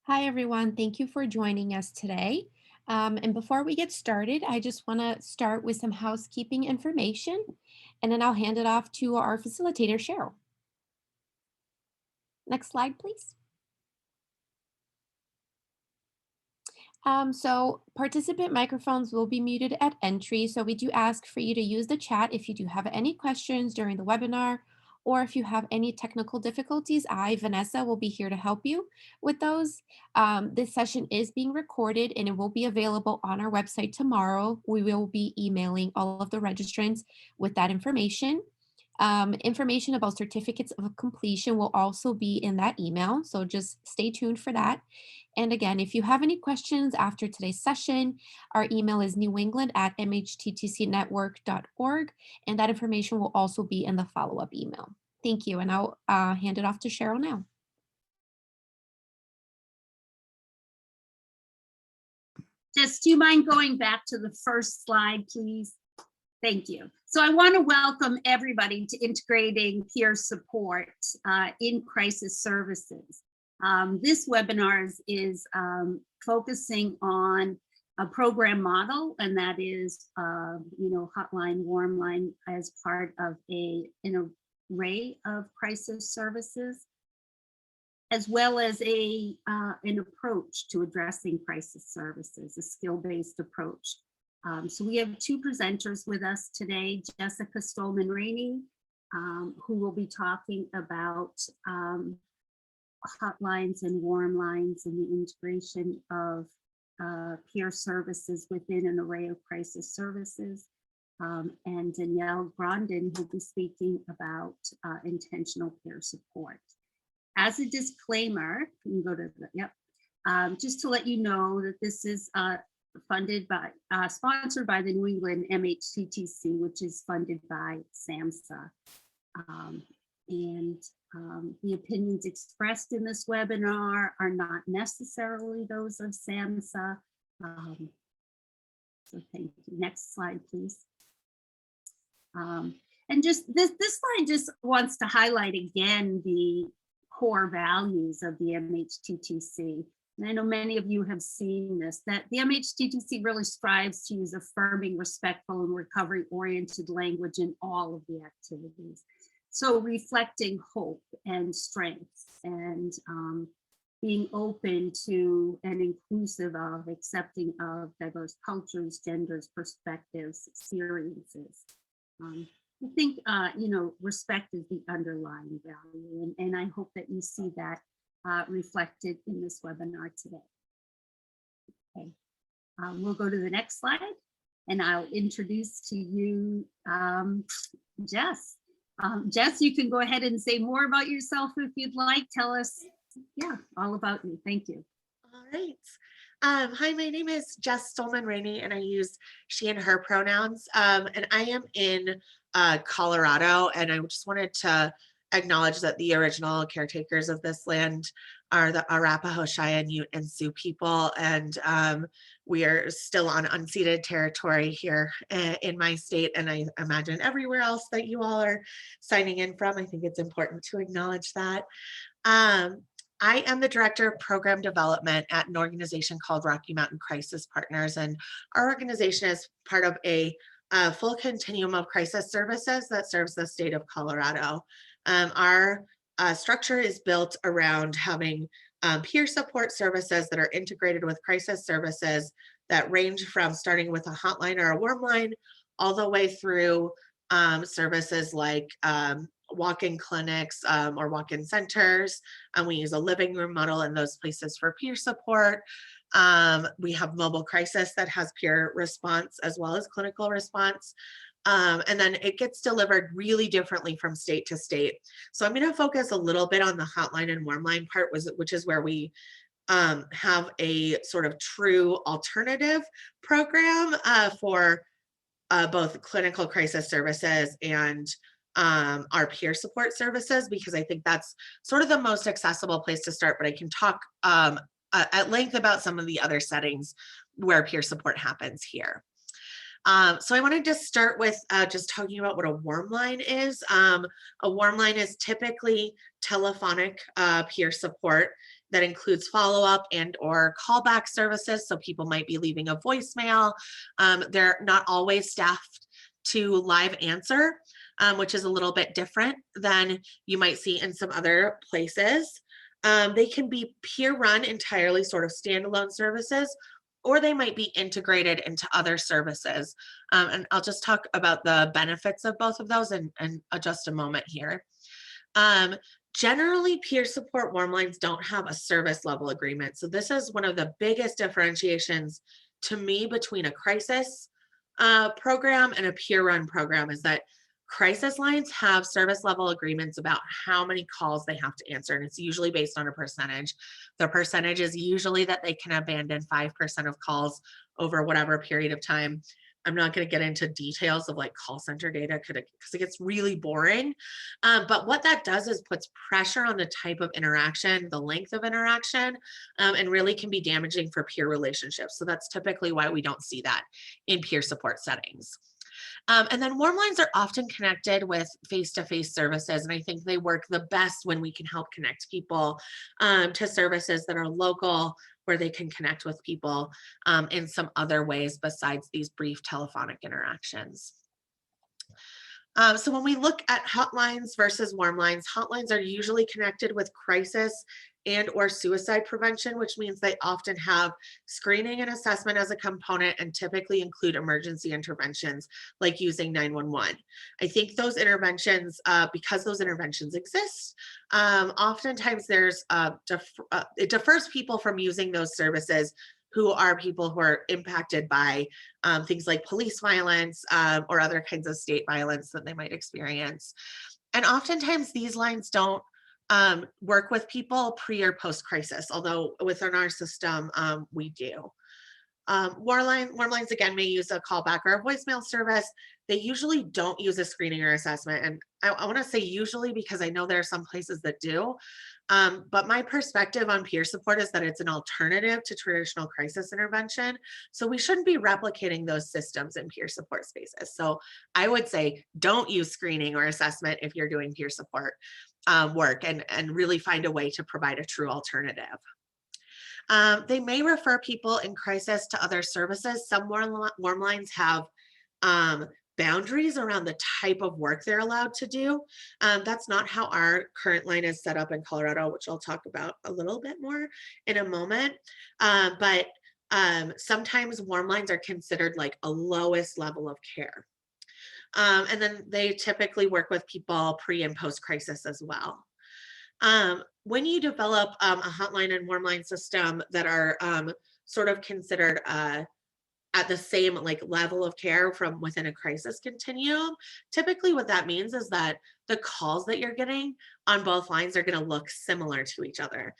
Hi, everyone. Thank you for joining us today. And before we get started, I just want to start with some housekeeping information, and then I'll hand it off to our facilitator, Cheryl. Next slide, please. So participant microphones will be muted at entry. So we do ask for you to use the chat if you do have any questions during the webinar, or if you have any technical difficulties, Vanessa, will be here to help you with those. This session is being recorded and it will be available on our website tomorrow. We will be emailing all of the registrants with that information. Information about certificates of completion will also be in that email. So just stay tuned for that. And again, if you have any questions after today's session, our email is newengland@mhttcnetwork.org, and that information will also be in the follow-up email. Thank you, and I'll hand it off to Cheryl now. Jess, do you mind going back to the first slide, please? Thank you. So I want to welcome everybody to integrating peer support in crisis services. This webinar is focusing on a program model, and that is, Hotline, Warmline as part of an array of crisis services, as well as an approach to addressing crisis services, a skill-based approach. So we have two presenters with us today, Jessica Stolman-Rainey, who will be talking about hotlines and warm lines and the integration of peer services within an array of crisis services. And Danielle Grondin, who will be speaking about intentional peer support. As a disclaimer, you can go to the, just to let you know that this is funded by, sponsored by the New England Mhttc, which is funded by SAMHSA. The opinions expressed in this webinar are not necessarily those of SAMHSA. So thank you. Next slide, please. And just this slide just wants to highlight again the core values of the Mhttc. And I know many of you have seen this, that the Mhttc really strives to use affirming, respectful, and recovery-oriented language in all of the activities. So reflecting hope and strength and being open to and inclusive of, accepting of diverse cultures, genders, perspectives, experiences. I think, respect is the underlying value, and I hope that you see that reflected in this webinar today. Okay, we'll go to the next slide, and I'll introduce to you Jess. Jess, you can go ahead and say more about yourself if you'd like. Tell us, all about you. Thank you. All right. Hi, my name is Jess Stolman-Rainey, and I use she and her pronouns. And I am in Colorado, and I just wanted to acknowledge that the original caretakers of this land are the Arapaho, Cheyenne, Ute, and Sioux people, and we are still on unceded territory here in my state, and I imagine everywhere else that you all are signing in from. I think it's important to acknowledge that. I am the Director of Program Development at an organization called Rocky Mountain Crisis Partners, and our organization is part of a full continuum of crisis services that serves the state of Colorado. Our structure is built around having peer support services that are integrated with crisis services that range from starting with a hotline or a warm line all the way through services like walk-in clinics or walk-in centers. And we use a living room model in those places for peer support. We have mobile crisis that has peer response as well as clinical response. And then it gets delivered really differently from state to state. So I'm going to focus a little bit on the hotline and warm line part, which is where we have a sort of true alternative program for both clinical crisis services and our peer support services, because I think that's sort of the most accessible place to start, but I can talk at length about some of the other settings where peer support happens here. So I wanted to start with just talking about what a warm line is. A warm line is typically telephonic peer support. that includes follow-up and or callback services. So people might be leaving a voicemail. They're not always staffed to live answer, which is a little bit different than you might see in some other places. They can be peer run entirely, sort of standalone services, or they might be integrated into other services. And I'll just talk about the benefits of both of those in just a moment here. Generally, peer support warm lines don't have a service level agreement. So this is one of the biggest differentiations to me between a crisis program and a peer run program, is that crisis lines have service level agreements about how many calls they have to answer, and it's usually based on a percentage. The percentage is usually that they can abandon 5% of calls over whatever period of time. I'm not going to get into details of like call center data because it gets really boring. But what that does is puts pressure on the type of interaction, the length of interaction, and really can be damaging for peer relationships. So that's typically why we don't see that in peer support settings. And then warm lines are often connected with face-to-face services. And I think they work the best when we can help connect people to services that are local, where they can connect with people in some other ways besides these brief telephonic interactions. So when we look at hotlines versus warm lines, hotlines are usually connected with crisis and or suicide prevention, which means they often have screening and assessment as a component and typically include emergency interventions like using 911. I think those interventions, because those interventions exist, oftentimes there's it defers people from using those services who are people who are impacted by things like police violence or other kinds of state violence that they might experience. And oftentimes these lines don't work with people pre or post crisis, although within our system, we do. Warm lines again may use a callback or a voicemail service. They usually don't use a screening or assessment. And I want to say usually because I know there are some places that do. But my perspective on peer support is that it's an alternative to traditional crisis intervention. So we shouldn't be replicating those systems in peer support spaces. So I would say don't use screening or assessment if you're doing peer support work, and really find a way to provide a true alternative. They may refer people in crisis to other services. Some warm lines have boundaries around the type of work they're allowed to do. That's not how our current line is set up in Colorado, which I'll talk about a little bit more in a moment. But sometimes warm lines are considered like a lowest level of care. And then they typically work with people pre and post crisis as well. When you develop a hotline and warm line system that are sort of considered at the same like level of care from within a crisis continuum, typically what that means is that the calls that you're getting on both lines are going to look similar to each other.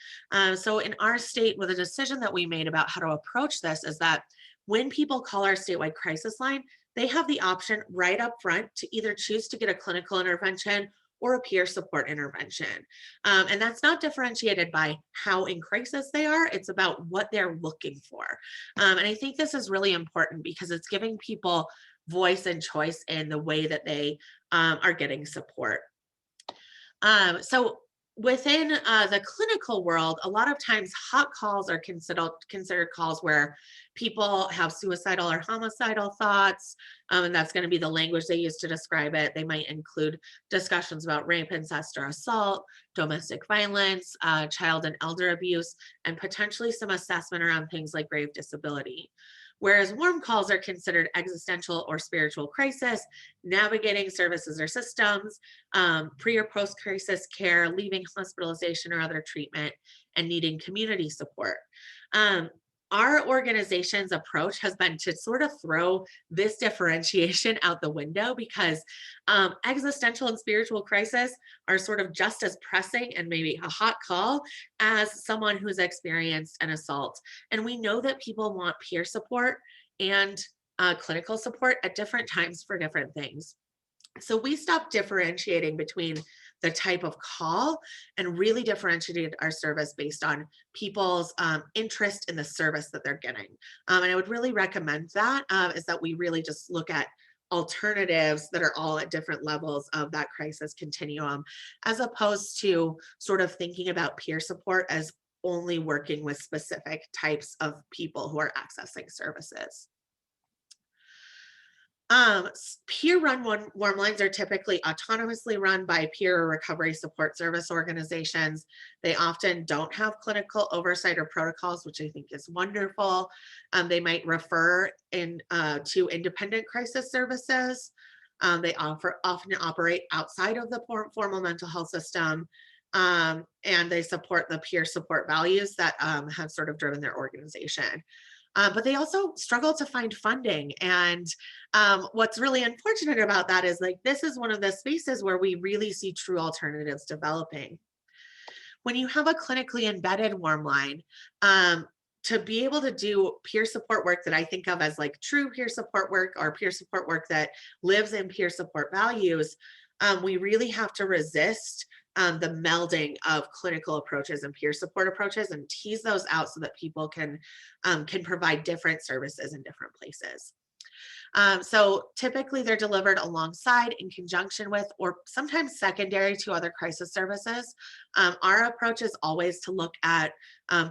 So in our state, with a decision that we made about how to approach this is that when people call our statewide crisis line, they have the option right up front to either choose to get a clinical intervention or a peer support intervention. And that's not differentiated by how in crisis they are, it's about what they're looking for. And I think this is really important because it's giving people voice and choice in the way that they are getting support. So within the clinical world, a lot of times hot calls are considered calls where people have suicidal or homicidal thoughts, and that's going to be the language they use to describe it. They might include discussions about rape, incest, or assault, domestic violence, child and elder abuse, and potentially some assessment around things like grave disability. Whereas warm calls are considered existential or spiritual crisis, navigating services or systems, pre or post crisis care, leaving hospitalization or other treatment, and needing community support. Our organization's approach has been to sort of throw this differentiation out the window because existential and spiritual crisis are sort of just as pressing and maybe a hot call as someone who's experienced an assault. And we know that people want peer support and clinical support at different times for different things. So we stopped differentiating between the type of call and really differentiated our service based on people's interest in the service that they're getting. And I would really recommend that is that we really just look at alternatives that are all at different levels of that crisis continuum, as opposed to sort of thinking about peer support as only working with specific types of people who are accessing services. Peer-run warm lines are typically autonomously run by peer or recovery support service organizations. They often don't have clinical oversight or protocols, which I think is wonderful. They might refer to independent crisis services. They often operate outside of the formal mental health system, and they support the peer support values that have sort of driven their organization. But they also struggle to find funding. And what's really unfortunate about that is like, this is one of the spaces where we really see true alternatives developing. When you have a clinically embedded warm line, to be able to do peer support work that I think of as like true peer support work, or peer support work that lives in peer support values, we really have to resist the melding of clinical approaches and peer support approaches, and tease those out so that people can provide different services in different places. So typically they're delivered alongside, in conjunction with, or sometimes secondary to other crisis services. Our approach is always to look at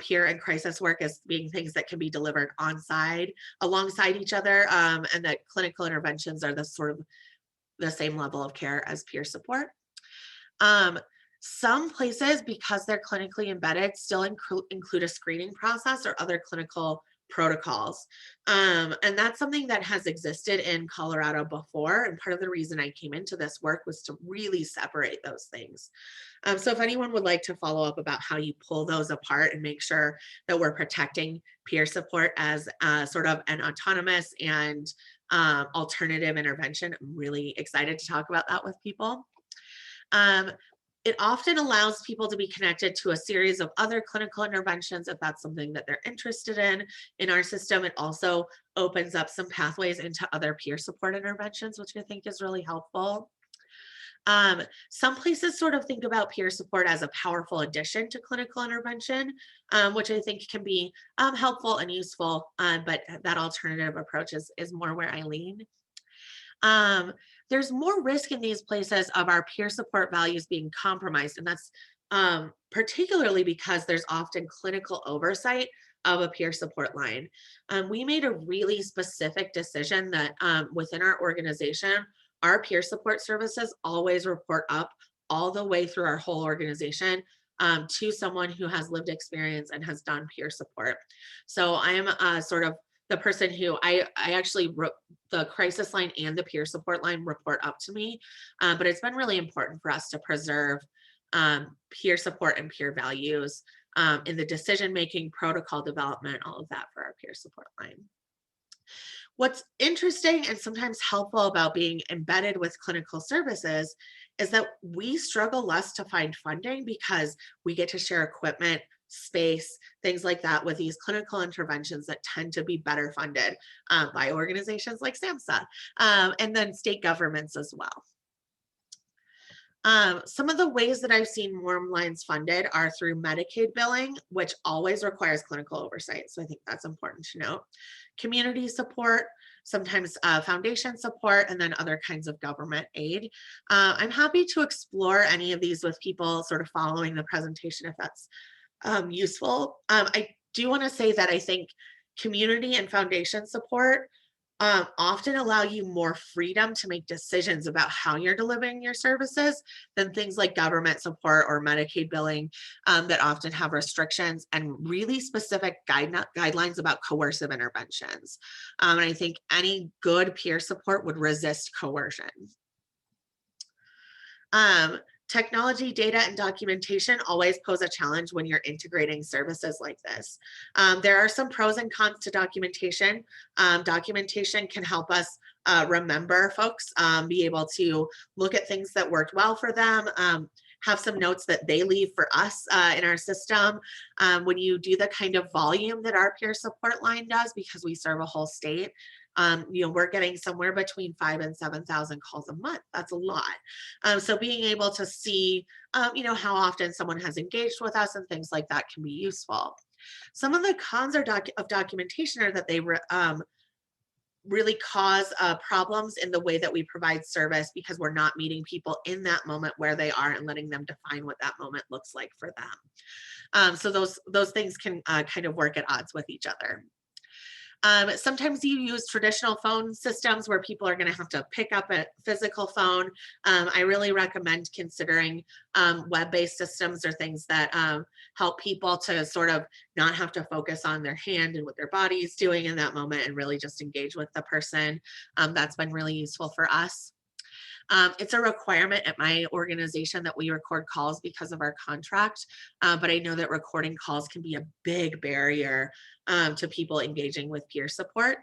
peer and crisis work as being things that can be delivered alongside each other, and that clinical interventions are the sort of the same level of care as peer support. Some places, because they're clinically embedded, still include a screening process or other clinical protocols. And that's something that has existed in Colorado before. And part of the reason I came into this work was to really separate those things. So if anyone would like to follow up about how you pull those apart and make sure that we're protecting peer support as sort of an autonomous and alternative intervention, I'm really excited to talk about that with people. It often allows people to be connected to a series of other clinical interventions if that's something that they're interested in. In our system, it also opens up some pathways into other peer support interventions, which I think is really helpful. Some places sort of think about peer support as a powerful addition to clinical intervention, which I think can be helpful and useful, but that alternative approach is more where I lean. There's more risk in these places of our peer support values being compromised, and that's particularly because there's often clinical oversight of a peer support line. We made a really specific decision that within our organization, our peer support services always report up all the way through our whole organization to someone who has lived experience and has done peer support. So I am sort of the person who I actually wrote the crisis line and the peer support line report up to me, but it's been really important for us to preserve peer support and peer values in the decision-making, protocol development, all of that for our peer support line. What's interesting and sometimes helpful about being embedded with clinical services is that we struggle less to find funding because we get to share equipment, space, things like that with these clinical interventions that tend to be better funded by organizations like SAMHSA, and then state governments as well. Some of the ways that I've seen warm lines funded are through Medicaid billing, which always requires clinical oversight. So I think that's important to note. Community support, sometimes foundation support, and then other kinds of government aid. I'm happy to explore any of these with people sort of following the presentation if that's useful. I do want to say that I think community and foundation support often allow you more freedom to make decisions about how you're delivering your services than things like government support or Medicaid billing that often have restrictions and really specific guidelines about coercive interventions. And I think any good peer support would resist coercion. Technology, data, and documentation always pose a challenge when you're integrating services like this. There are some pros and cons to documentation. Documentation can help us remember folks, be able to look at things that worked well for them, have some notes that they leave for us in our system. When you do the kind of volume that our peer support line does, because we serve a whole state, we're getting somewhere between 5,000 and 7,000 calls a month. That's a lot. So being able to see, how often someone has engaged with us and things like that can be useful. Some of the cons of documentation are that they really cause problems in the way that we provide service because we're not meeting people in that moment where they are and letting them define what that moment looks like for them. So those things can kind of work at odds with each other. Sometimes you use traditional phone systems where people are going to have to pick up a physical phone. I really recommend considering web-based systems or things that help people to sort of not have to focus on their hand and what their body is doing in that moment and really just engage with the person. That's been really useful for us. It's a requirement at my organization that we record calls because of our contract, but I know that recording calls can be a big barrier to people engaging with peer support.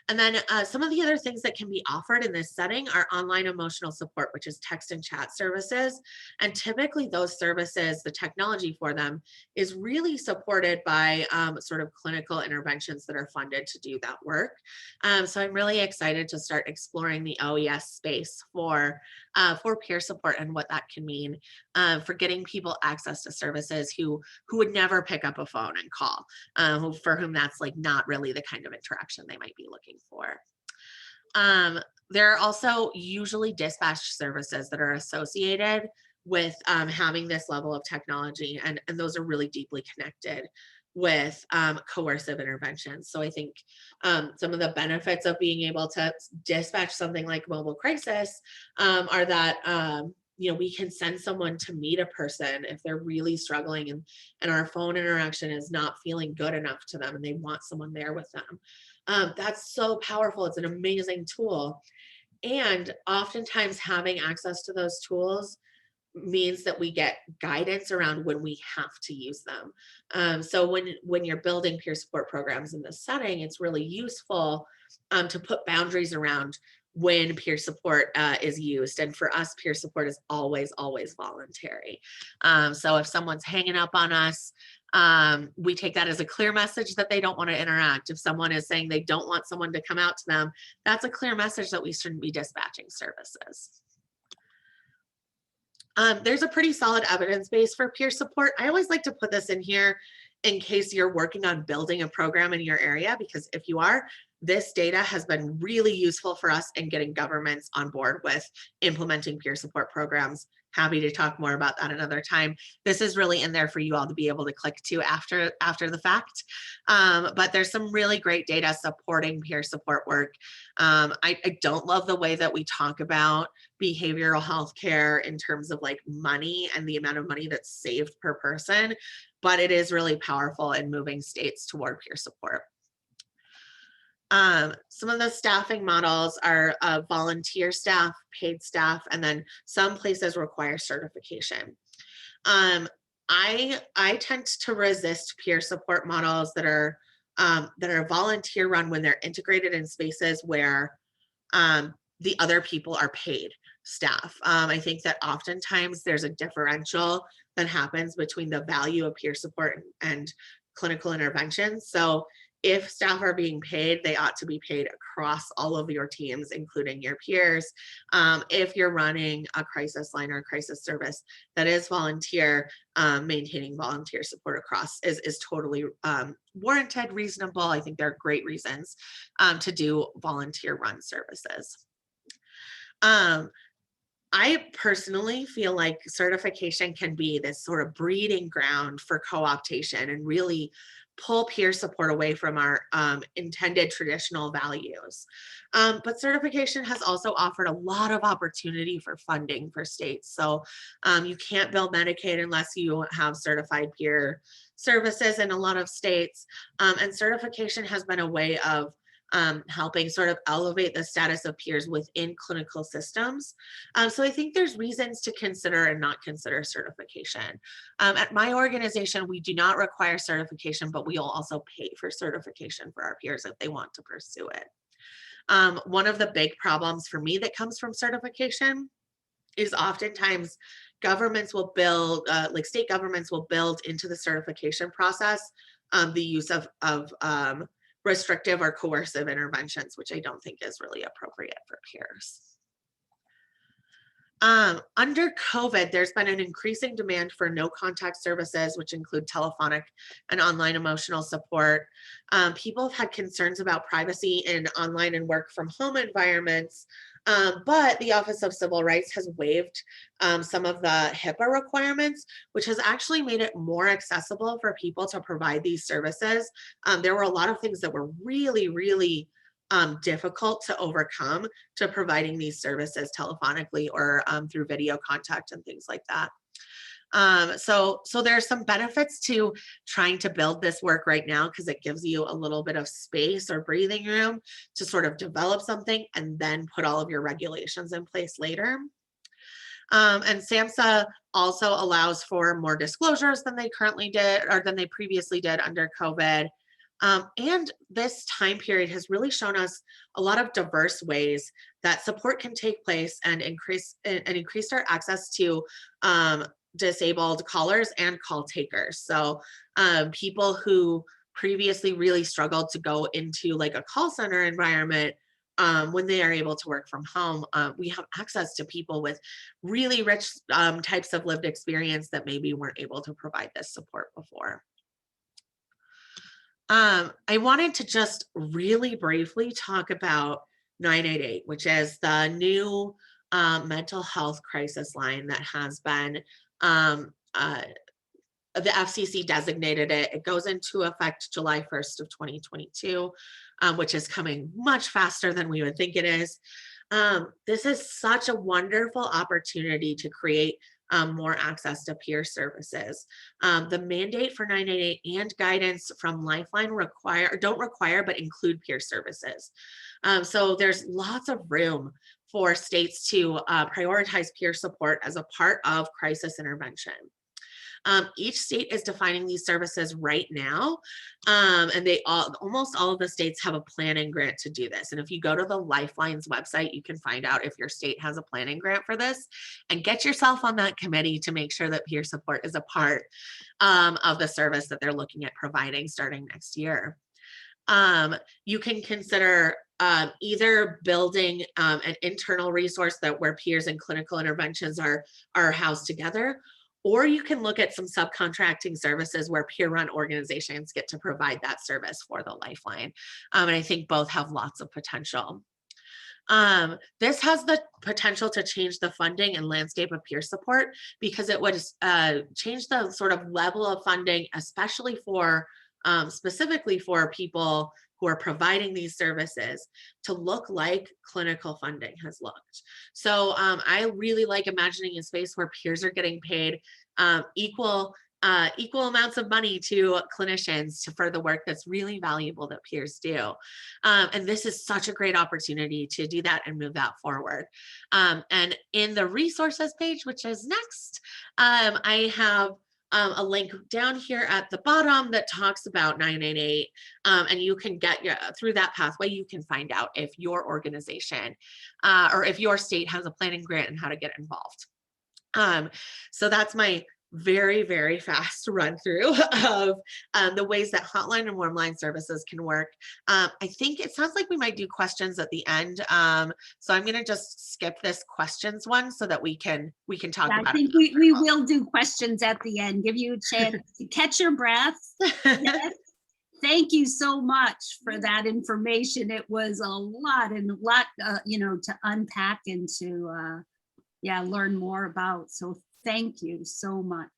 And then some of the other things that can be offered in this setting are online emotional support, which is text and chat services. And typically those services, the technology for them is really supported by sort of clinical interventions that are funded to do that work. So I'm really excited to start exploring the OES space for peer support and what that can mean for getting people access to services who would never pick up a phone and call, for whom that's like not really the kind of interaction they might be looking for. There are also usually dispatch services that are associated with having this level of technology, and those are really deeply connected with coercive interventions. So I think some of the benefits of being able to dispatch something like mobile crisis are that we can send someone to meet a person if they're really struggling and our phone interaction is not feeling good enough to them and they want someone there with them. That's so powerful. It's an amazing tool. And oftentimes having access to those tools means that we get guidance around when we have to use them. So when you're building peer support programs in this setting, it's really useful to put boundaries around when peer support is used. And for us, peer support is always voluntary. So if someone's hanging up on us, we take that as a clear message that they don't want to interact. If someone is saying they don't want someone to come out to them, that's a clear message that we shouldn't be dispatching services. There's a pretty solid evidence base for peer support. I always like to put this in here in case you're working on building a program in your area, because if you are, this data has been really useful for us in getting governments on board with implementing peer support programs. Happy to talk more about that another time. This is really in there for you all to be able to click to after the fact. But there's some really great data supporting peer support work. I don't love the way that we talk about behavioral health care in terms of like money and the amount of money that's saved per person, but it is really powerful in moving states toward peer support. Some of the staffing models are volunteer staff, paid staff, and then some places require certification. I tend to resist peer support models that are volunteer run when they're integrated in spaces where the other people are paid staff. I think that oftentimes there's a differential that happens between the value of peer support and clinical intervention. So if staff are being paid, they ought to be paid across all of your teams, including your peers. If you're running a crisis line or a crisis service that is volunteer, maintaining volunteer support across is totally warranted, reasonable. I think there are great reasons to do volunteer run services. I personally feel like certification can be this sort of breeding ground for co-optation and really pull peer support away from our intended traditional values. But certification has also offered a lot of opportunity for funding for states. So you can't build Medicaid unless you have certified peer services in a lot of states. And certification has been a way of helping sort of elevate the status of peers within clinical systems. So I think there's reasons to consider and not consider certification. At my organization, we do not require certification, but we'll also pay for certification for our peers if they want to pursue it. One of the big problems for me that comes from certification is oftentimes governments will build, like state governments will build into the certification process the use of restrictive or coercive interventions, which I don't think is really appropriate for peers. Under COVID, there's been an increasing demand for no contact services, which include telephonic and online emotional support. People have had concerns about privacy in online and work from home environments, but the Office of Civil Rights has waived some of the HIPAA requirements, which has actually made it more accessible for people to provide these services. There were a lot of things that were really difficult to overcome to providing these services telephonically or through video contact and things like that. So there's some benefits to trying to build this work right now because it gives you a little bit of space or breathing room to sort of develop something and then put all of your regulations in place later. And SAMHSA also allows for more disclosures than they currently did or than they previously did under COVID. And this time period has really shown us a lot of diverse ways that support can take place and increase our access to disabled callers and call takers. So people who previously really struggled to go into like a call center environment, when they are able to work from home, we have access to people with really rich types of lived experience that maybe weren't able to provide this support before. I wanted to just really briefly talk about 988, which is the new mental health crisis line that has been, the FCC designated it. It goes into effect July 1st of 2022, which is coming much faster than we would think it is. This is such a wonderful opportunity to create more access to peer services. The mandate for 988 and guidance from Lifeline don't require, but include peer services. So there's lots of room for states to prioritize peer support as a part of crisis intervention. Each state is defining these services right now, and almost all of the states have a planning grant to do this. And if you go to the Lifeline's website, you can find out if your state has a planning grant for this, and get yourself on that committee to make sure that peer support is a part of the service that they're looking at providing starting next year. You can consider either building an internal resource where peers and clinical interventions are housed together, or you can look at some subcontracting services where peer-run organizations get to provide that service for the Lifeline. And I think both have lots of potential. This has the potential to change the funding and landscape of peer support because it would change the sort of level of funding, especially for specifically for people who are providing these services, to look like clinical funding has looked. So I really like imagining a space where peers are getting paid equal amounts of money to clinicians for the work that's really valuable that peers do. And this is such a great opportunity to do that and move that forward. And in the resources page, which is next, I have a link down here at the bottom that talks about 988, and you can get through that pathway. You can find out if your organization or if your state has a planning grant and how to get involved. So that's my very, very fast run through of the ways that hotline and warm line services can work. I think it sounds like we might do questions at the end. So I'm going to just skip this questions one so that we can talk about it. I think we will do questions at the end, give you a chance to catch your breath. Yes. Thank you so much for that information. It was a lot to unpack and to learn more about. So thank you so much.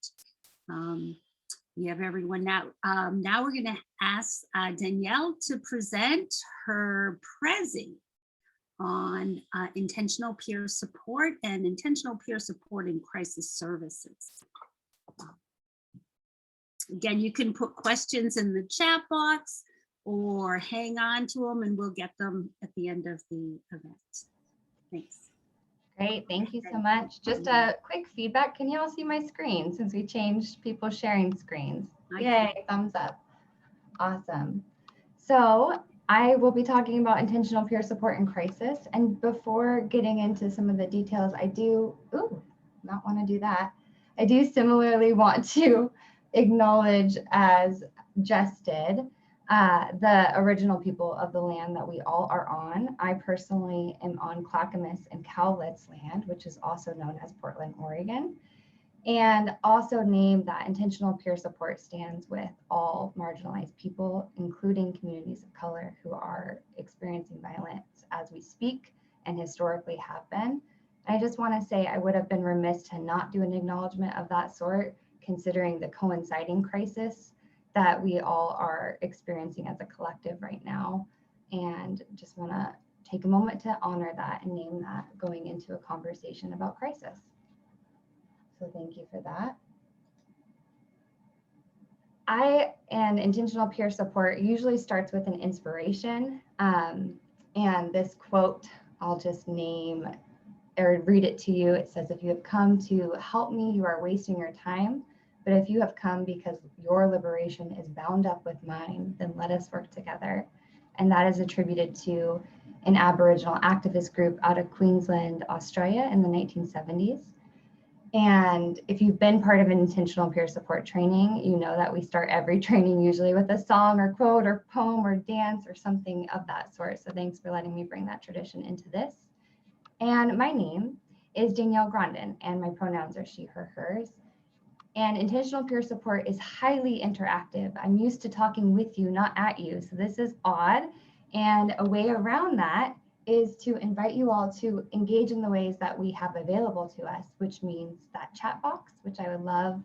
We have everyone now. Now we're going to ask Danielle to present her Prezi on intentional peer support and intentional peer support in crisis services. Again, you can put questions in the chat box or hang on to them and we'll get them at the end of the event. Thanks. Great, thank you so much. Just a quick feedback. Can you all see my screen since we changed people sharing screens? Yay, thumbs up. Awesome. So I will be talking about intentional peer support in crisis. And before getting into some of the details, I do not want to do that. I do similarly want to acknowledge, as Jess did, the original people of the land that we all are on. I personally am on Clackamas and Cowlitz land, which is also known as Portland, Oregon, and also named that intentional peer support stands with all marginalized people, including communities of color who are experiencing violence as we speak and historically have been. I just want to say I would have been remiss to not do an acknowledgement of that sort, considering the coinciding crisis that we all are experiencing as a collective right now. And just want to take a moment to honor that and name that going into a conversation about crisis. So thank you for that. And intentional peer support usually starts with an inspiration. And this quote, I'll just name or read it to you. It says, "If you have come to help me, you are wasting your time. But if you have come because your liberation is bound up with mine, then let us work together." And that is attributed to an Aboriginal activist group out of Queensland, Australia in the 1970s. And if you've been part of an intentional peer support training, you know that we start every training usually with a song or quote or poem or dance or something of that sort. So thanks for letting me bring that tradition into this. And my name is Danielle Grondin, and my pronouns are she, her, hers. And intentional peer support is highly interactive. I'm used to talking with you, not at you. So this is odd. And a way around that is to invite you all to engage in the ways that we have available to us, which means that chat box, which I would love,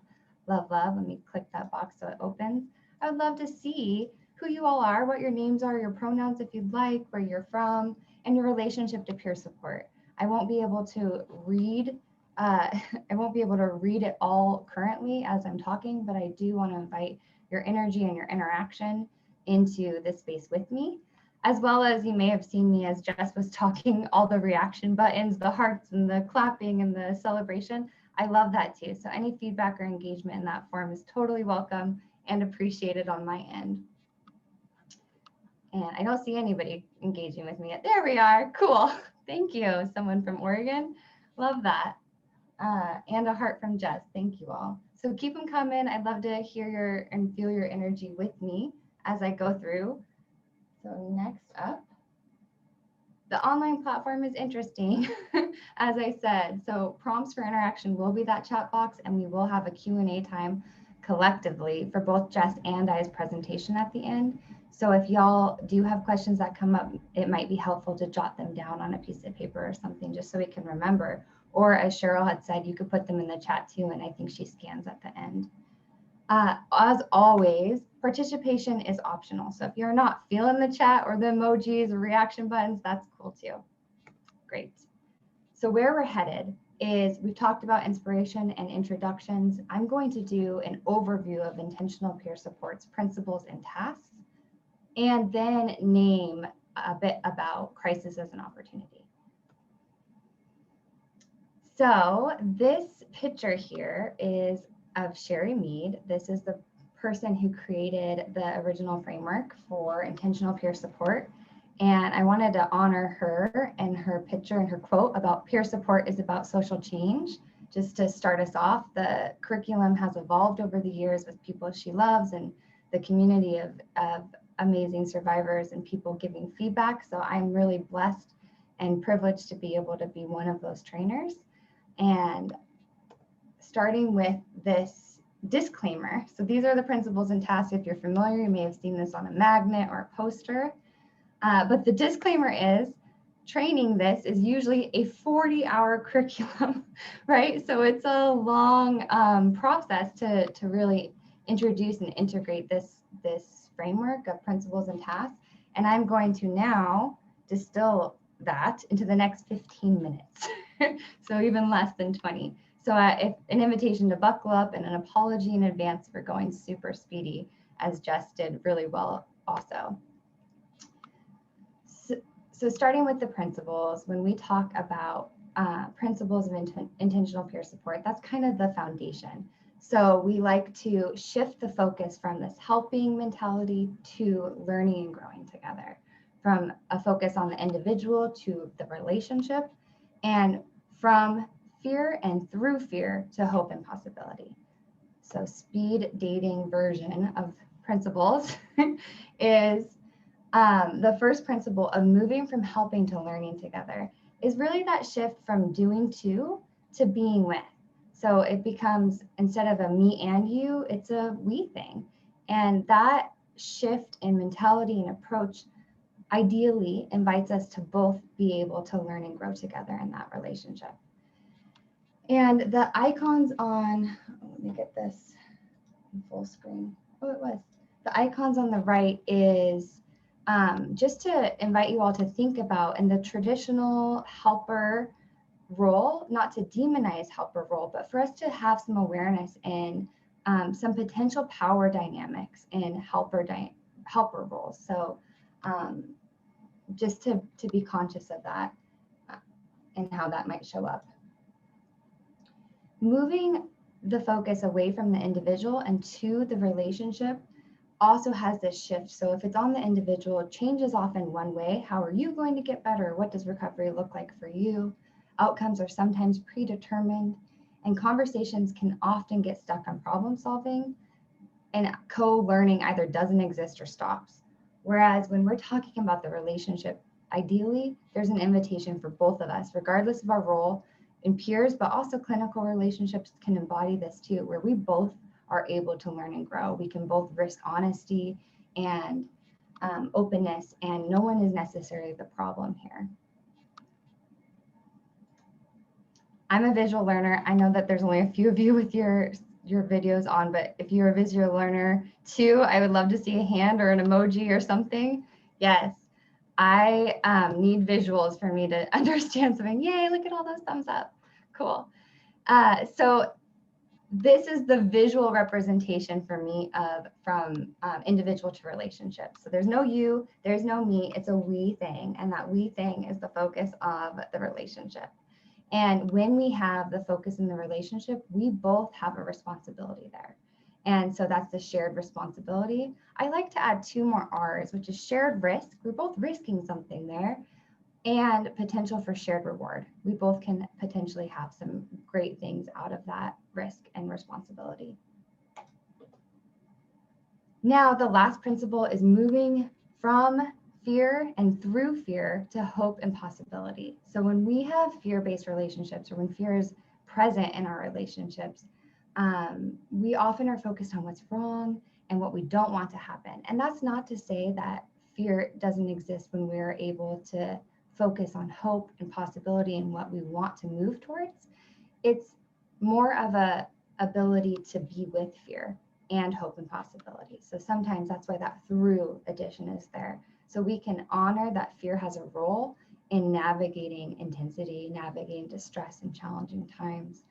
love, love. Let me click that box so it opens. I would love to see who you all are, what your names are, your pronouns if you'd like, where you're from, and your relationship to peer support. I won't be able to read it all currently as I'm talking, but I do want to invite your energy and your interaction into this space with me, as well as you may have seen me as Jess was talking, all the reaction buttons, the hearts and the clapping and the celebration. I love that too. So any feedback or engagement in that form is totally welcome and appreciated on my end. And I don't see anybody engaging with me yet. There we are. Cool. Thank you. Someone from Oregon. Love that. And a heart from Jess. Thank you all. So keep them coming. I'd love to hear and feel your energy with me as I go through. So next up, the online platform is interesting, as I said. So prompts for interaction will be that chat box, and we will have a Q&A time collectively for both Jess and I's presentation at the end. So if y'all do have questions that come up, it might be helpful to jot them down on a piece of paper or something, just so we can remember. Or as Cheryl had said, you could put them in the chat too, and I think she scans at the end. As always, participation is optional. So if you're not feeling the chat or the emojis or reaction buttons, that's cool too. Great. So where we're headed is we've talked about inspiration and introductions. I'm going to do an overview of intentional peer support's principles and tasks, and then name a bit about crisis as an opportunity. So this picture here is of Sherry Mead. This is the person who created the original framework for intentional peer support. And I wanted to honor her and her picture and her quote about peer support is about social change. Just to start us off, the curriculum has evolved over the years with people she loves and the community of amazing survivors and people giving feedback. So I'm really blessed and privileged to be able to be one of those trainers. And starting with this disclaimer. So these are the principles and tasks. If you're familiar, you may have seen this on a magnet or a poster. But the disclaimer is training this is usually a 40-hour curriculum, right? So it's a long process to really introduce and integrate this framework of principles and tasks. And I'm going to now distill that into the next 15 minutes. So even less than 20. So if an invitation to buckle up and an apology in advance for going super speedy, as Jess did really well also. So starting with the principles, when we talk about principles of intentional peer support, that's kind of the foundation. So we like to shift the focus from this helping mentality to learning and growing together, from a focus on the individual to the relationship, and from fear and through fear to hope and possibility. So speed dating version of principles is the first principle of moving from helping to learning together is really that shift from doing to being with. So it becomes, instead of a me and you, it's a we thing. And that shift in mentality and approach ideally invites us to both be able to learn and grow together in that relationship. And the icons on, let me get this in full screen. Oh, it was. The icons on the right is just to invite you all to think about in the traditional helper role, not to demonize helper role, but for us to have some awareness in some potential power dynamics in helper roles. So just to be conscious of that and how that might show up. Moving the focus away from the individual and to the relationship also has this shift. So if it's on the individual, change is often one way. How are you going to get better? What does recovery look like for you? Outcomes are sometimes predetermined, and conversations can often get stuck on problem solving, and co-learning either doesn't exist or stops. Whereas when we're talking about the relationship, ideally, there's an invitation for both of us, regardless of our role in peers, but also clinical relationships can embody this too, where we both are able to learn and grow. We can both risk honesty and openness, and no one is necessarily the problem here. I'm a visual learner. I know that there's only a few of you with your videos on, but if you're a visual learner too, I would love to see a hand or an emoji or something. Yes, I need visuals for me to understand something. Yay, look at all those thumbs up. Cool. So this is the visual representation for me of from individual to relationship. So there's no you, there's no me, it's a we thing. And that we thing is the focus of the relationship. And when we have the focus in the relationship, we both have a responsibility there. And so that's the shared responsibility. I like to add 2 more R's, which is shared risk. We're both risking something there, and potential for shared reward. We both can potentially have some great things out of that risk and responsibility. Now, the last principle is moving from fear and through fear to hope and possibility. So when we have fear-based relationships, or when fear is present in our relationships, we often are focused on what's wrong and what we don't want to happen. And that's not to say that fear doesn't exist when we're able to focus on hope and possibility and what we want to move towards. It's more of a ability to be with fear and hope and possibility. So sometimes that's why that through addition is there. So we can honor that fear has a role in navigating intensity, navigating distress and challenging times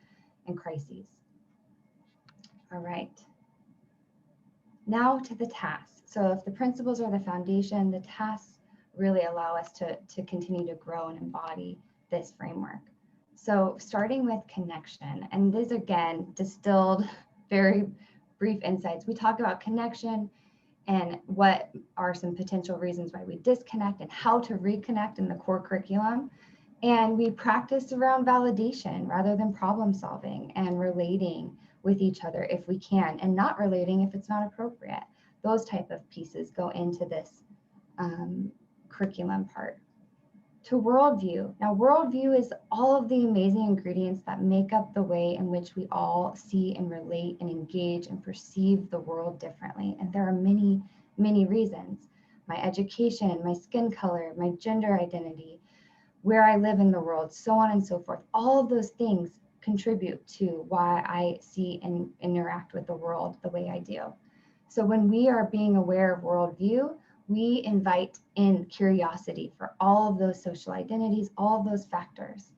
and crises. All right. Now to the tasks. So if the principles are the foundation, the tasks really allow us to continue to grow and embody this framework. So starting with connection, and this again, distilled very brief insights. We talk about connection and what are some potential reasons why we disconnect and how to reconnect in the core curriculum. And we practice around validation rather than problem solving, and relating with each other if we can, and not relating if it's not appropriate. Those type of pieces go into this curriculum part. To worldview. Now, worldview is all of the amazing ingredients that make up the way in which we all see and relate and engage and perceive the world differently. And there are many, many reasons. My education, my skin color, my gender identity, where I live in the world, so on and so forth. All of those things contribute to why I see and interact with the world the way I do. So when we are being aware of worldview, we invite in curiosity for all of those social identities, all of those factors.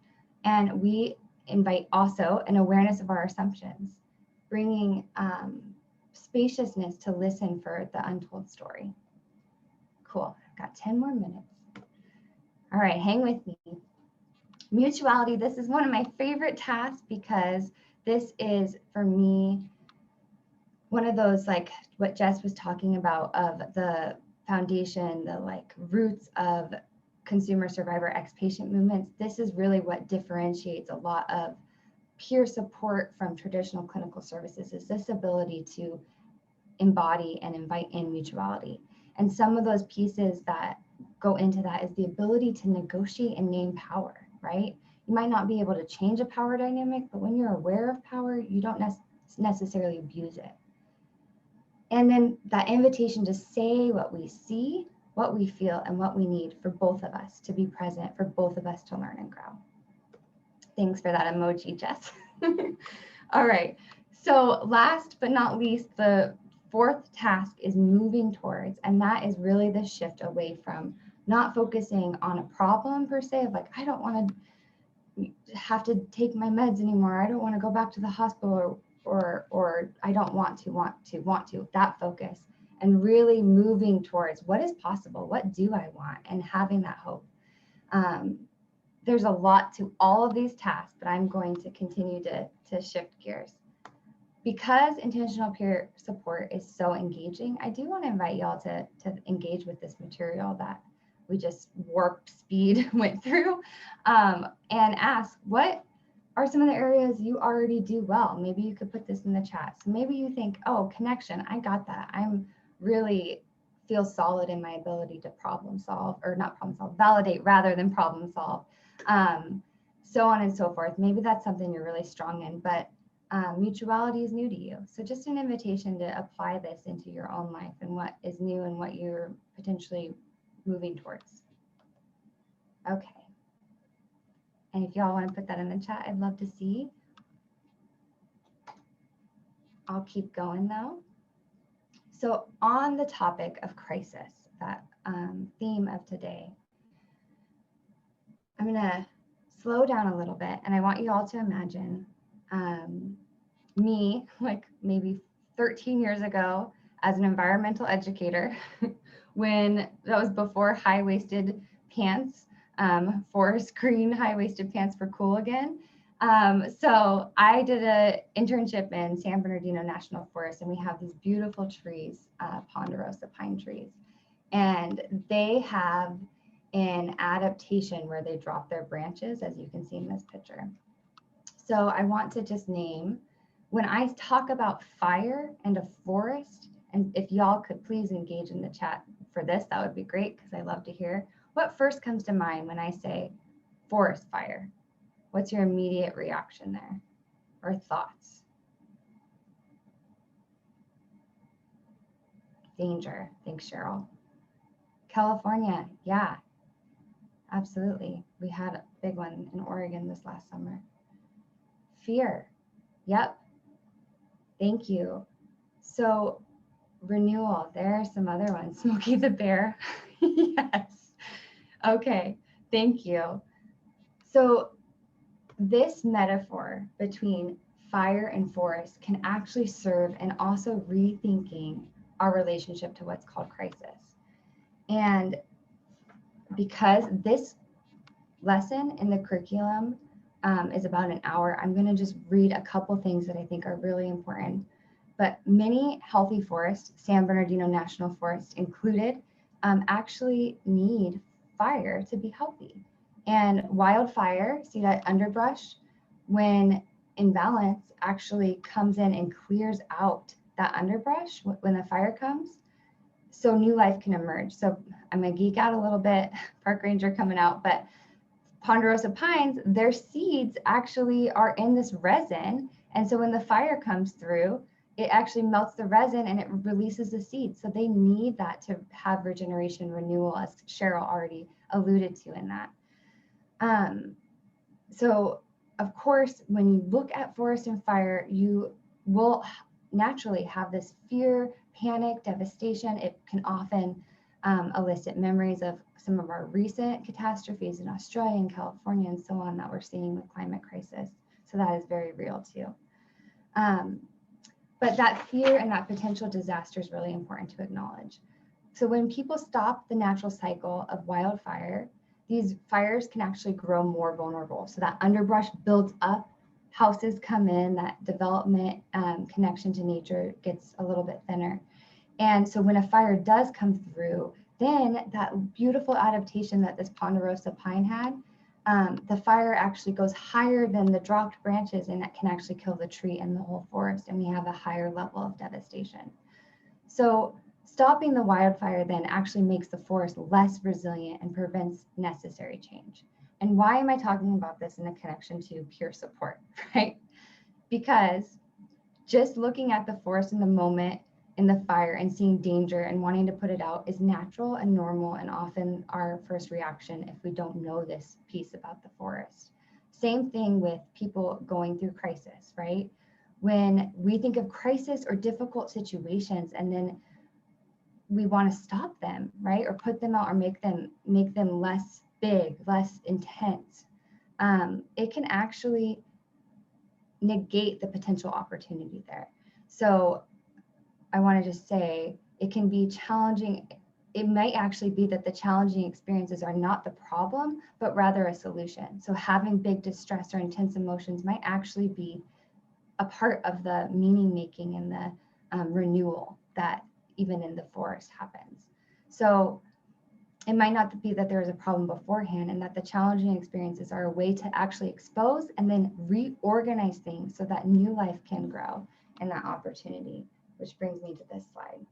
And we invite also an awareness of our assumptions, bringing spaciousness to listen for the untold story. Cool, I've got 10 more minutes. All right, hang with me. Mutuality, this is one of my favorite tasks because this is, for me, one of those, like what Jess was talking about, of the foundation, the like roots of consumer survivor ex-patient movements. This is really what differentiates a lot of peer support from traditional clinical services, is this ability to embody and invite in mutuality. And some of those pieces that go into that is the ability to negotiate and name power, right? You might not be able to change a power dynamic, but when you're aware of power, you don't necessarily abuse it. And then that invitation to say what we see, what we feel, and what we need for both of us to be present, for both of us to learn and grow. Thanks for that emoji, Jess. All right. So last but not least, the fourth task is moving towards, and that is really the shift away from not focusing on a problem per se of like, I don't want to have to take my meds anymore. I don't want to go back to the hospital, or I don't want to, that focus, and really moving towards what is possible, what do I want, and having that hope. There's a lot to all of these tasks, but I'm going to continue to shift gears. Because intentional peer support is so engaging, I do want to invite y'all to engage with this material that we just warped speed went through, and ask, what are some of the areas you already do well? Maybe you could put this in the chat. So maybe you think, oh, connection, I got that. I'm really feel solid in my ability to problem solve, or not problem solve, validate rather than problem solve. So on and so forth. Maybe that's something you're really strong in, but mutuality is new to you. So just an invitation to apply this into your own life and what is new and what you're potentially moving towards. Okay. And if y'all want to put that in the chat, I'd love to see. I'll keep going though. So on the topic of crisis, that theme of today, I'm gonna slow down a little bit, and I want you all to imagine me, like maybe 13 years ago as an environmental educator, when that was before high-waisted pants, forest green high-waisted pants were cool again. So I did an internship in San Bernardino National Forest, and we have these beautiful trees, ponderosa pine trees, and they have an adaptation where they drop their branches, as you can see in this picture. So I want to just name, when I talk about fire and a forest, and if y'all could please engage in the chat for this, that would be great, because I love to hear what first comes to mind when I say forest fire. What's your immediate reaction there, or thoughts? Danger. Thanks, Cheryl. California. Yeah, absolutely. We had a big one in Oregon this last summer. Fear. Yep. Thank you. So renewal. There are some other ones. Smokey the Bear. Yes. Okay. Thank you. So this metaphor between fire and forest can actually serve and also rethinking our relationship to what's called crisis. And because this lesson in the curriculum is about an hour, I'm going to just read a couple things that I think are really important. But many healthy forests, San Bernardino National Forest included, actually need fire to be healthy. And wildfire, see that underbrush, when in balance, actually comes in and clears out that underbrush when the fire comes, so new life can emerge. So I'm gonna geek out a little bit, park ranger coming out, but ponderosa pines, their seeds actually are in this resin. And so when the fire comes through, it actually melts the resin and it releases the seeds. So they need that to have regeneration, renewal, as Cheryl already alluded to in that. So of course, when you look at forest and fire, you will naturally have this fear, panic, devastation. It can often elicit memories of some of our recent catastrophes in Australia and California and so on that we're seeing with climate crisis. So that is very real too. But that fear and that potential disaster is really important to acknowledge. So when people stop the natural cycle of wildfire, these fires can actually grow more vulnerable. So that underbrush builds up, houses come in, that development connection to nature gets a little bit thinner. And so when a fire does come through, then that beautiful adaptation that this ponderosa pine had, the fire actually goes higher than the dropped branches, and that can actually kill the tree and the whole forest, and we have a higher level of devastation. So stopping the wildfire then actually makes the forest less resilient and prevents necessary change. And why am I talking about this in a connection to peer support, right? Because just looking at the forest in the moment in the fire and seeing danger and wanting to put it out is natural and normal and often our first reaction if we don't know this piece about the forest. Same thing with people going through crisis, right? When we think of crisis or difficult situations and then we want to stop them, right? Or put them out or make them less big, less intense. It can actually negate the potential opportunity there. So I want to just say it can be challenging. It might actually be that the challenging experiences are not the problem, but rather a solution. So having big distress or intense emotions might actually be a part of the meaning making and the renewal that even in the forest happens. So it might not be that there is a problem beforehand and that the challenging experiences are a way to actually expose and then reorganize things so that new life can grow in that opportunity, which brings me to this slide.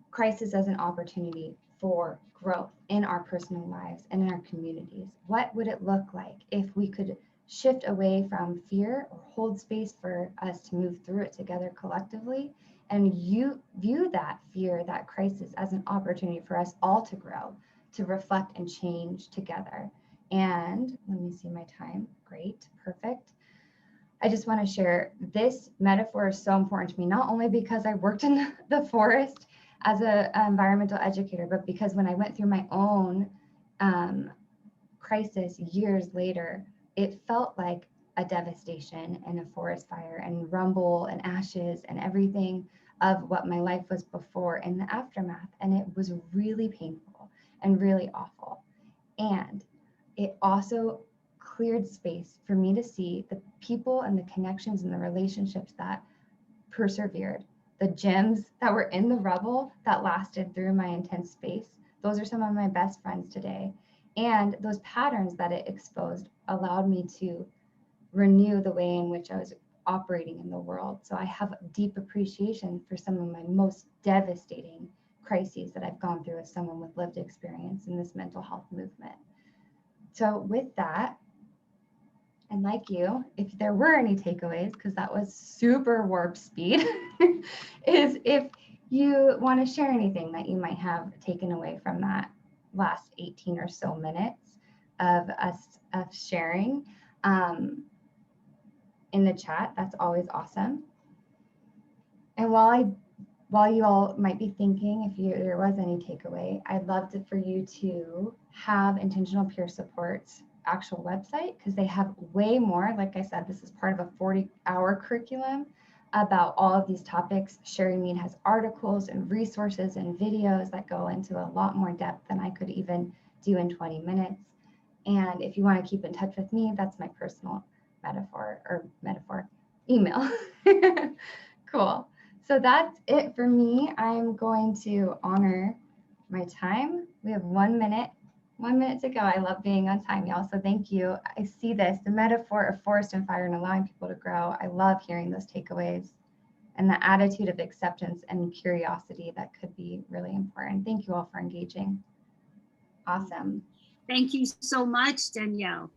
Crisis as an opportunity for growth in our personal lives and in our communities. What would it look like if we could shift away from fear or hold space for us to move through it together collectively, and you view that fear, that crisis as an opportunity for us all to grow, to reflect and change together. And let me see my time. Great, perfect. I just want to share this metaphor is so important to me, not only because I worked in the forest as an environmental educator, but because when I went through my own crisis years later, it felt like a devastation and a forest fire and rumble and ashes and everything of what my life was before in the aftermath. And it was really painful and really awful. And it also cleared space for me to see the people and the connections and the relationships that persevered, the gems that were in the rubble that lasted through my intense space. Those are some of my best friends today. And those patterns that it exposed allowed me to renew the way in which I was operating in the world. So I have deep appreciation for some of my most devastating crises that I've gone through as someone with lived experience in this mental health movement. So with that, and like you, if there were any takeaways, because that was super warp speed, is if you want to share anything that you might have taken away from that last 18 or so minutes of us sharing in the chat, that's always awesome. And while you all might be thinking if there was any takeaway, I'd love for you to have Intentional Peer Support's actual website, because they have way more. Like I said, this is part of a 40-hour curriculum about all of these topics. Sharing Mead has articles and resources and videos that go into a lot more depth than I could even do in 20 minutes. And if you want to keep in touch with me, that's my personal email. Cool. So that's it for me. I'm going to honor my time. We have 1 minute to go. I love being on time, y'all. So thank you. I see this, the metaphor of forest and fire and allowing people to grow. I love hearing those takeaways and the attitude of acceptance and curiosity that could be really important. Thank you all for engaging. Awesome. Thank you so much, Danielle.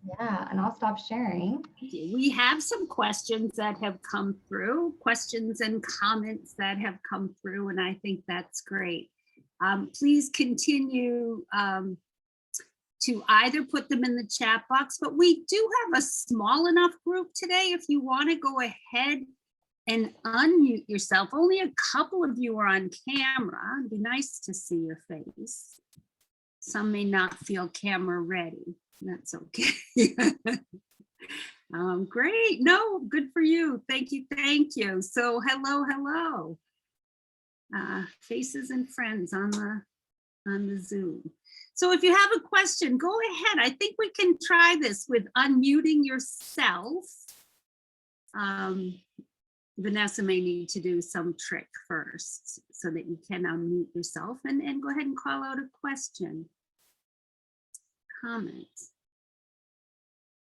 Yeah, and I'll stop sharing. We have some questions that have come through, questions and comments that have come through, and I think that's great. Please continue to either put them in the chat box, but we do have a small enough group today. If you want to go ahead and unmute yourself, only a couple of you are on camera. It'd be nice to see your face. Some may not feel camera ready. That's okay. Great. No, good for you. Thank you. Thank you. So hello. Faces and friends on the Zoom. So if you have a question, go ahead. I think we can try this with unmuting yourself. Vanessa may need to do some trick first so that you can unmute yourself and go ahead and call out a question. Comments.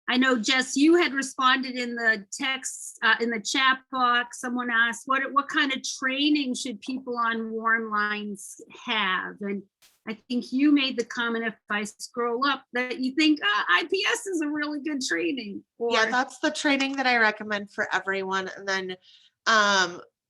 I know, Jess, you had responded in the text, in the chat box. Someone asked, what kind of training should people on warm lines have? And I think you made the comment, if I scroll up, that you think IPS is a really good training. Or, Yeah, that's the training that I recommend for everyone. And then,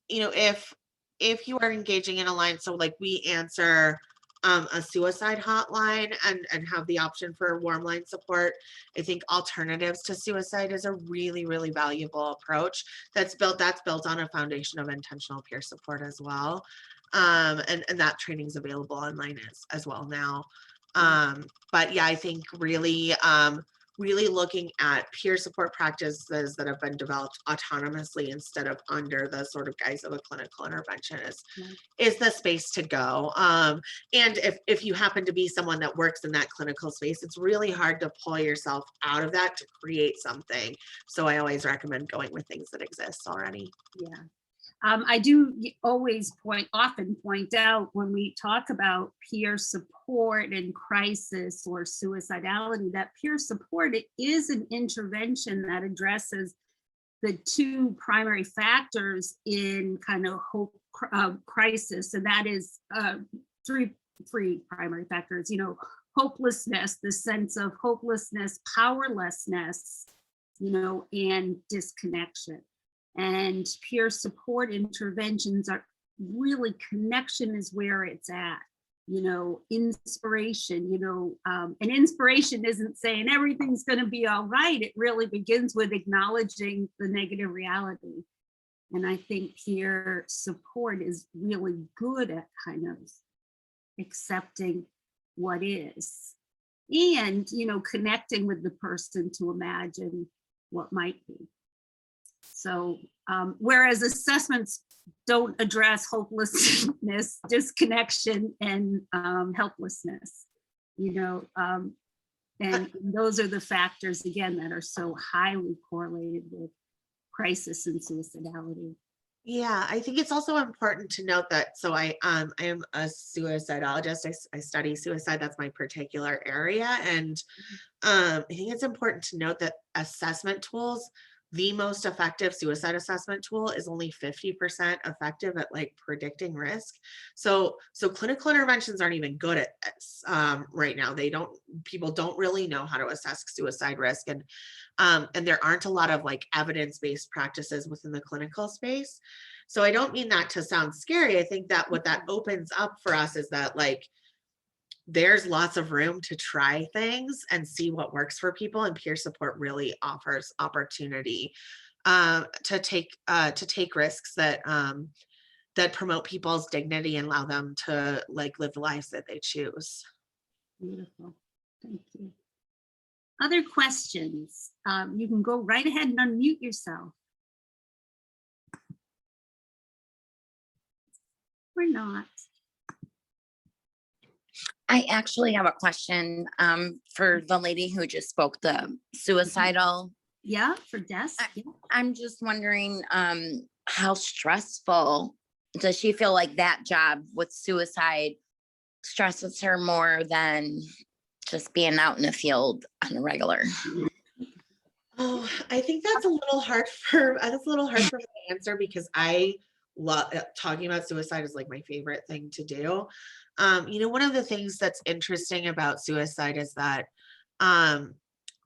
you know, if you are engaging in a line, so like we answer a suicide hotline and have the option for warm line support. I think alternatives to suicide is a really, really valuable approach that's built on a foundation of intentional peer support as well. And that training is available online as well now. But yeah, I think really, really looking at peer support practices that have been developed autonomously instead of under the sort of guise of a clinical intervention is the space to go. And if you happen to be someone that works in that clinical space, it's really hard to pull yourself out of that to create something. So I always recommend going with things that exist already. yeah. I do often point out when we talk about peer support and crisis or suicidality, that peer support, it is an intervention that addresses the two primary factors in kind of hope crisis, and that is three primary factors, you know, hopelessness, the sense of hopelessness, powerlessness, you know, and disconnection. And peer support interventions are really, connection is where it's at, you know, inspiration, you know, and inspiration isn't saying everything's going to be all right. It really begins with acknowledging the negative reality. And I think peer support is really good at kind of accepting what is and, you know, connecting with the person to imagine what might be. So whereas assessments don't address hopelessness, disconnection, and helplessness, you know, and those are the factors, again, that are so highly correlated with crisis and suicidality. Yeah, I think it's also important to note that, so I am a suicidologist. I study suicide. That's my particular area. And I think it's important to note that assessment tools, the most effective suicide assessment tool is only 50% effective at like predicting risk. So clinical interventions aren't even good at this right now. People don't really know how to assess suicide risk. And there aren't a lot of like evidence-based practices within the clinical space. So I don't mean that to sound scary. I think that what that opens up for us is that like, there's lots of room to try things and see what works for people, and peer support really offers opportunity to take risks that that promote people's dignity and allow them to like live the lives that they choose. Beautiful, thank you. Other questions? You can go right ahead and unmute yourself. Or not. I actually have a question for the lady who just spoke, the suicidal. Yeah, for Des. Yeah. I'm just wondering how stressful does she feel like that job with suicide stresses her more than just being out in the field on a regular? Oh, I think that's a little hard for me to answer, because I love talking about suicide is like my favorite thing to do. You know, one of the things that's interesting about suicide is that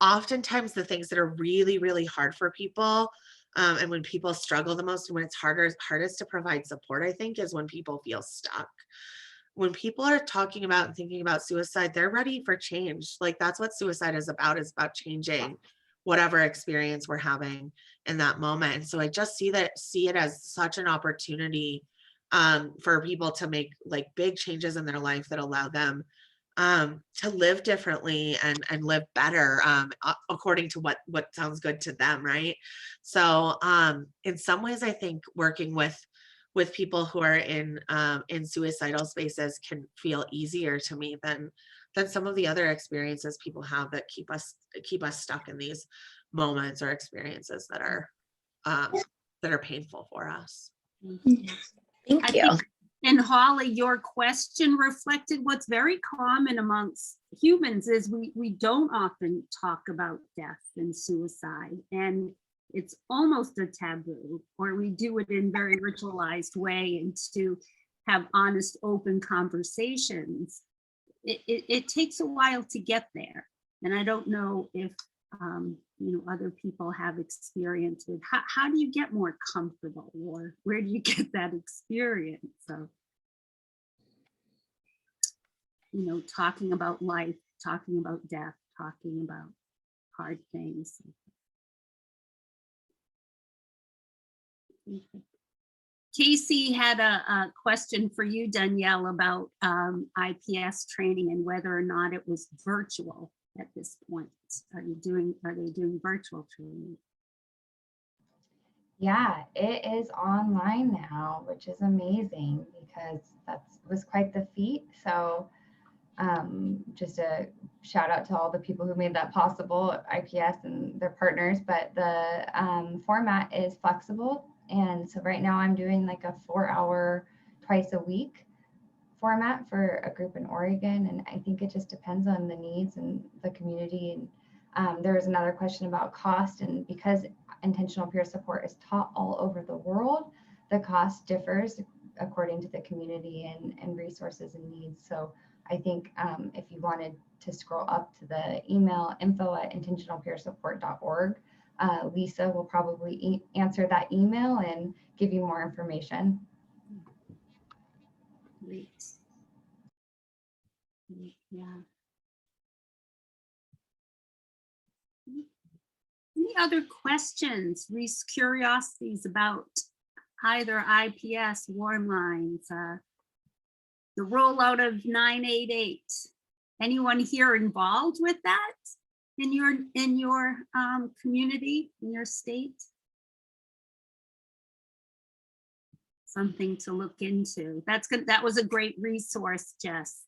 oftentimes the things that are really, really hard for people, and when people struggle the most, and when it's hardest to provide support, I think, is when people feel stuck. When people are talking about and thinking about suicide, they're ready for change. Like, that's what suicide is about changing whatever experience we're having in that moment. And so I just see it as such an opportunity for people to make like big changes in their life that allow them to live differently and live better according to what sounds good to them, right? So in some ways, I think working with people who are in suicidal spaces can feel easier to me than some of the other experiences people have that keep us stuck in these moments or experiences that are painful for us. Thank you. And Holly, your question reflected what's very common amongst humans is we don't often talk about death and suicide, and it's almost a taboo, or we do it in very ritualized way, and to have honest, open conversations. It takes a while to get there. And I don't know if other people have experience with how do you get more comfortable, or where do you get that experience of talking about life, talking about death, talking about hard things. Casey had a question for you, Danielle, about IPS training and whether or not it was virtual at this point. Are they doing virtual training? Yeah, it is online now, which is amazing because was quite the feat. So just a shout out to all the people who made that possible, IPS and their partners, but the format is flexible. And so right now I'm doing like a 4-hour twice a week format for a group in Oregon. And I think it just depends on the needs and the community. And there was another question about cost, and because intentional peer support is taught all over the world, the cost differs according to the community and resources and needs. So I think if you wanted to scroll up to the email info@intentionalpeersupport.org, Lisa will probably answer that email and give you more information. Great. Yeah. Any other questions, curiosities about either IPS, warm lines, the rollout of 988? Anyone here involved with that in your community, in your state? Something to look into. That's good. That was a great resource, Jess,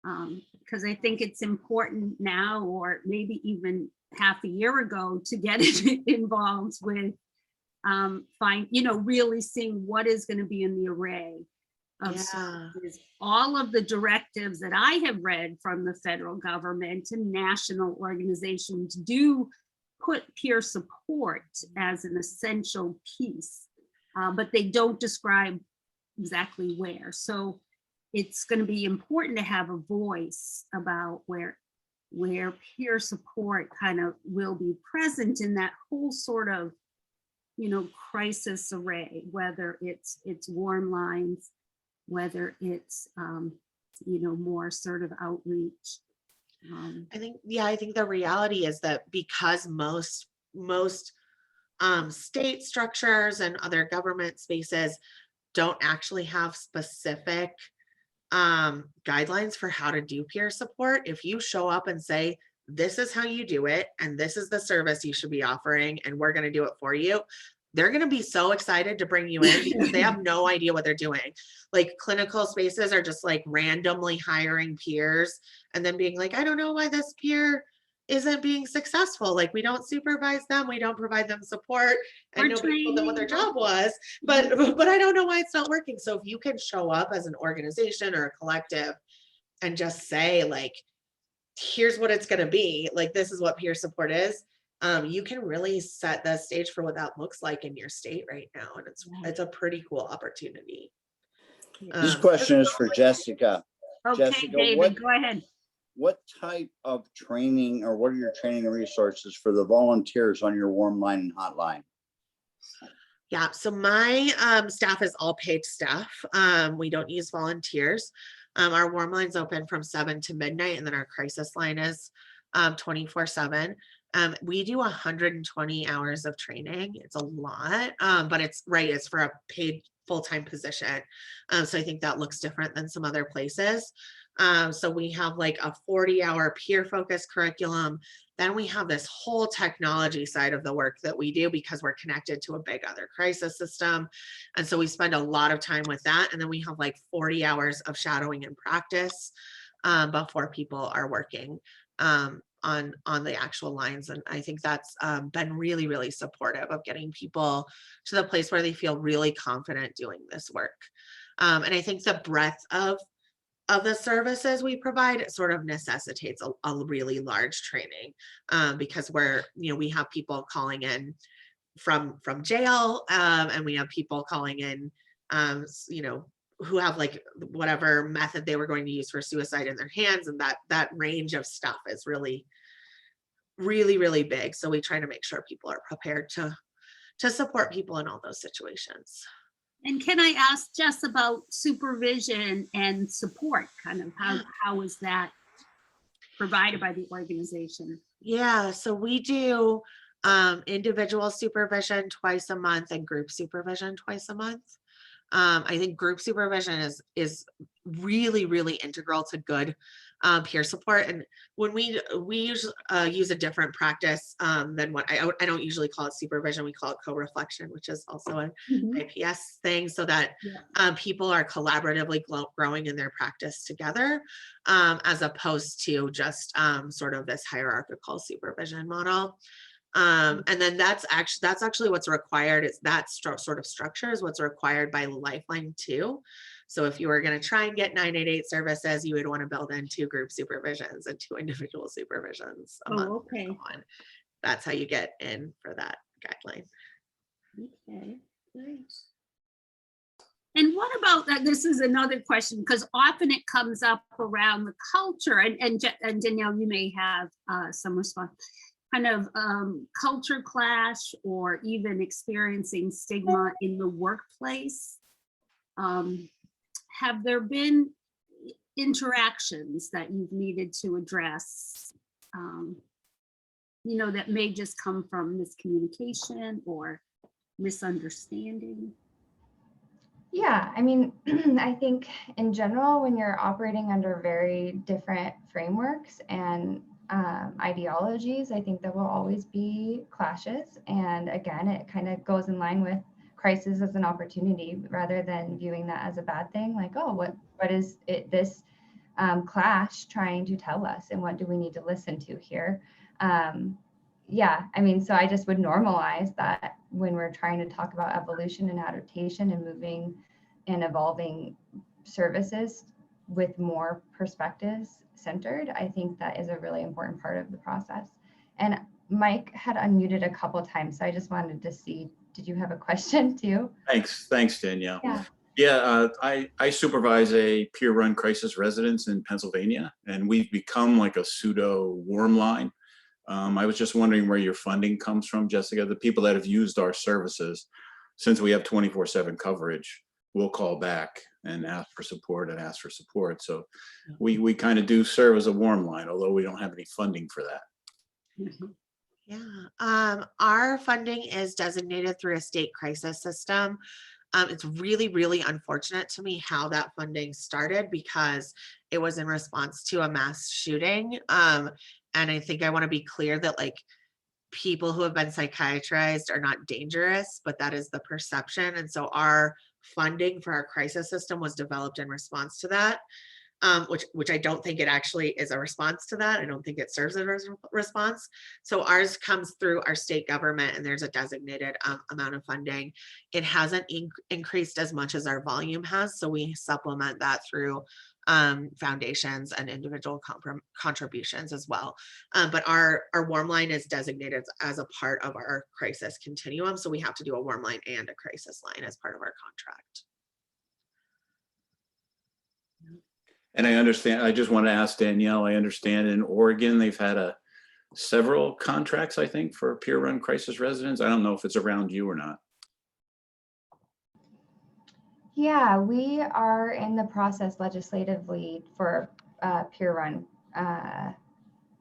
because I think it's important now, or maybe even half a year ago, to get involved with really seeing what is going to be in the array of services. All of the directives that I have read from the federal government and national organizations do put peer support as an essential piece, but they don't describe exactly where. So it's going to be important to have a voice about where peer support kind of will be present in that whole sort of crisis array, whether it's warm lines, whether it's more assertive outreach. I think the reality is that because most state structures and other government spaces don't actually have specific guidelines for how to do peer support. If you show up and say, this is how you do it, and this is the service you should be offering, and we're going to do it for you, they're going to be so excited to bring you in because they have no idea what they're doing. Like clinical spaces are just like randomly hiring peers and then being like, I don't know why this peer isn't being successful. Like we don't supervise them, we don't provide them support, and nobody told them what their job was, but I don't know why it's not working. So if you can show up as an organization or a collective and just say like, here's what it's going to be, like this is what peer support is, you can really set the stage for what that looks like in your state right now. And it's a pretty cool opportunity. This question is for Jessica. Okay, Jessica, David, go ahead. What type of training, or what are your training resources for the volunteers on your warm line and hotline? Yeah, so my staff is all paid staff. We don't use volunteers. Our warm line's open from 7 to midnight, and then our crisis line is 24/7. We do 120 hours of training. It's a lot, but it's for a paid full-time position. So I think that looks different than some other places. So we have like a 40-hour peer focused curriculum. Then we have this whole technology side of the work that we do because we're connected to a big other crisis system. And so we spend a lot of time with that. And then we have like 40 hours of shadowing and practice before people are working on the actual lines. And I think that's been really, really supportive of getting people to the place where they feel really confident doing this work. And I think the breadth of the services we provide sort of necessitates a really large training, because we have people calling in from jail, and we have people calling in, who have like whatever method they were going to use for suicide in their hands, and that range of stuff is really, really, really big. So we try to make sure people are prepared to support people in all those situations. And can I ask Jess about supervision and support? Kind of how is that provided by the organization? Yeah, so we do individual supervision twice a month and group supervision twice a month. I think group supervision is really, really integral to good peer support. And when we use a different practice than what I don't usually call it supervision, we call it co-reflection, which is also an IPS thing, so that people are collaboratively growing in their practice together, as opposed to just sort of this hierarchical supervision model. And then that's actually what's required, is that sort of structure is what's required by Lifeline too. So if you were going to try and get 988 services, you would want to build in 2 group supervisions and 2 individual supervisions a month. Okay. That's how you get in for that guideline. Okay, great. And what about that? This is another question, because often it comes up around the culture, and Danielle, you may have some response. Kind of culture clash, or even experiencing stigma in the workplace. Have there been interactions that you've needed to address, that may just come from miscommunication or misunderstanding? Yeah, I mean, I think in general, when you're operating under very different frameworks and ideologies, I think there will always be clashes. And again, it kind of goes in line with crisis as an opportunity, rather than viewing that as a bad thing. Like, oh, what is it, this clash trying to tell us, and what do we need to listen to here? Yeah, I mean, so I just would normalize that when we're trying to talk about evolution and adaptation and moving and evolving services with more perspectives centered. I think that is a really important part of the process. And Mike had unmuted a couple of times, so I just wanted to see, did you have a question too? Thanks, Danielle. Yeah. I supervise a peer-run crisis residence in Pennsylvania, and we've become like a pseudo warm line. I was just wondering where your funding comes from, Jessica. The people that have used our services, since we have 24/7 coverage, will call back and ask for support. So we kind of do serve as a warm line, although we don't have any funding for that. Yeah, our funding is designated through a state crisis system. It's really, really unfortunate to me how that funding started, because it was in response to a mass shooting. And I think I want to be clear that, like, people who have been psychiatrized are not dangerous, but that is the perception. And so our funding for our crisis system was developed in response to that, which I don't think it actually is a response to that. I don't think it serves as a response. So ours comes through our state government, and there's a designated amount of funding. It hasn't increased as much as our volume has, so we supplement that through foundations and individual contributions as well. But our warm line is designated as a part of our crisis continuum, so we have to do a warm line and a crisis line as part of our contract. And I understand, I just want to ask Danielle, I understand in Oregon, they've had several contracts, I think, for peer-run crisis residents. I don't know if it's around you or not. Yeah, we are in the process legislatively for peer-run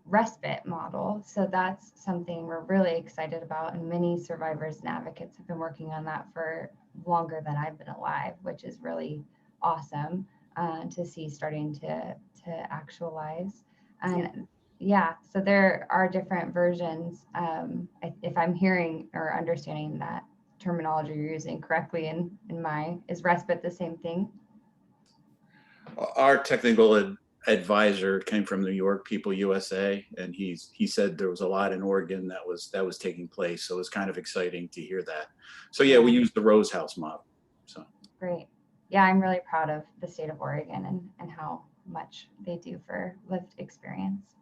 respite model. So that's something we're really excited about. And many survivors and advocates have been working on that for longer than I've been alive, which is really awesome to see starting to actualize. And yeah, so there are different versions. If I'm hearing or understanding that terminology you're using correctly, is respite the same thing? Our technical advisor came from New York, People USA, and he said there was a lot in Oregon that was taking place. So it was kind of exciting to hear that. So yeah, we use the Rose House model. So great. yeah, I'm really proud of the state of Oregon and how much they do for lived experience.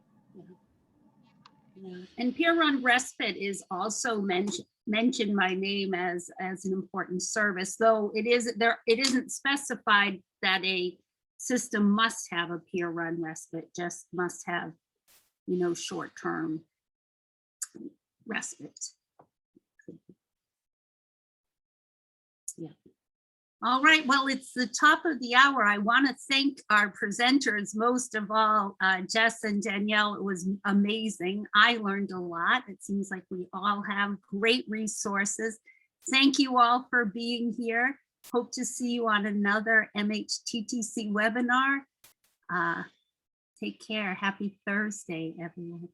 Yeah. And peer run respite is also mentioned by name as an important service, though it isn't specified that a system must have a peer run respite, just must have, short-term respite. Yeah. All right, well, it's the top of the hour. I want to thank our presenters, most of all, Jess and Danielle. It was amazing. I learned a lot. It seems like we all have great resources. Thank you all for being here. Hope to see you on another MHTTC webinar. Take care. Happy Thursday, everyone.